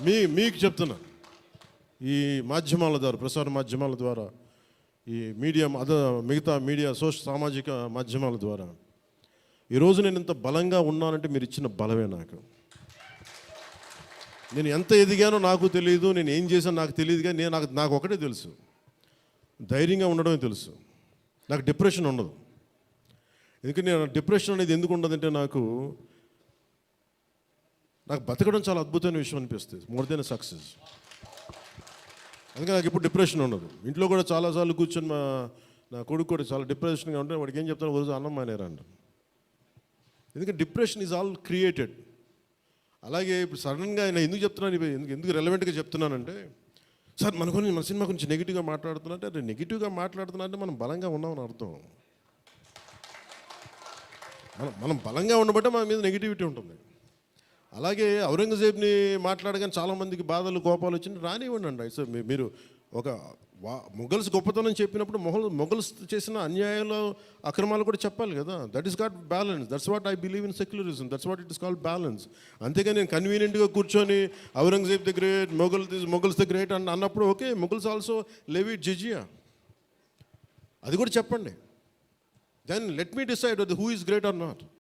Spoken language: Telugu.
మీకు చెప్తున్నా, ఈ మాధ్యమాల ద్వారా, ప్రసార మాధ్యమాల ద్వారా, ఈ మీడియా మిగతా మీడియా సామాజిక మాధ్యమాల ద్వారా ఈరోజు నేను ఇంత బలంగా ఉన్నానంటే మీరు ఇచ్చిన బలమే నాకు. నేను ఎంత ఎదిగానో నాకు తెలియదు, నేను ఏం చేశానో నాకు తెలియదు, కానీ నాకు ఒకటే తెలుసు, ధైర్యంగా ఉండడమే తెలుసు. నాకు డిప్రెషన్ ఉండదు. ఎందుకంటే నేను డిప్రెషన్ అనేది ఎందుకు ఉండదంటే నాకు బతకడం చాలా అద్భుతమైన విషయం అనిపిస్తుంది, మోర్ దెన్ సక్సెస్. అందుకే నాకు ఇప్పుడు డిప్రెషన్ ఉండదు. ఇంట్లో కూడా చాలాసార్లు కూర్చొని నా కొడుకు కూడా చాలా డిప్రెషన్గా ఉంటే వాడికి ఏం చెప్తాను, రోజు అన్నం మానేరంట. ఎందుకంటే డిప్రెషన్ ఈజ్ ఆల్ క్రియేటెడ్. అలాగే ఇప్పుడు సడన్గా ఆయన ఎందుకు చెప్తున్నాను, ఎందుకు రెలవెంట్గా చెప్తున్నానంటే, సార్ మన సినిమా గురించి నెగిటివ్గా మాట్లాడుతున్నట్టే, అదే నెగిటివ్గా మాట్లాడుతున్నా అంటే మనం బలంగా ఉన్నామని అర్థం. మనం బలంగా ఉండబట్టే మన మీద నెగిటివిటీ ఉంటుంది. అలాగే ఔరంగజేబ్ని మాట్లాడగానే చాలామందికి బాధలు కోపాలు వచ్చింది, రానివ్వండి అండి. సో మీరు ఒక మొఘల్స్ గొప్పతనం చెప్పినప్పుడు మొఘల్స్ చేసిన అన్యాయాలు అక్రమాలు కూడా చెప్పాలి కదా. That is got balance. That's what I believe in secularism. That's what it is called balance. అంతేగాని నేను కన్వీనియంట్గా కూర్చొని Aurangzeb the great, Mughals the great అన్నప్పుడు okay, Mughals also levied jizya, అది కూడా చెప్పండి. Then let me decide who is great or not.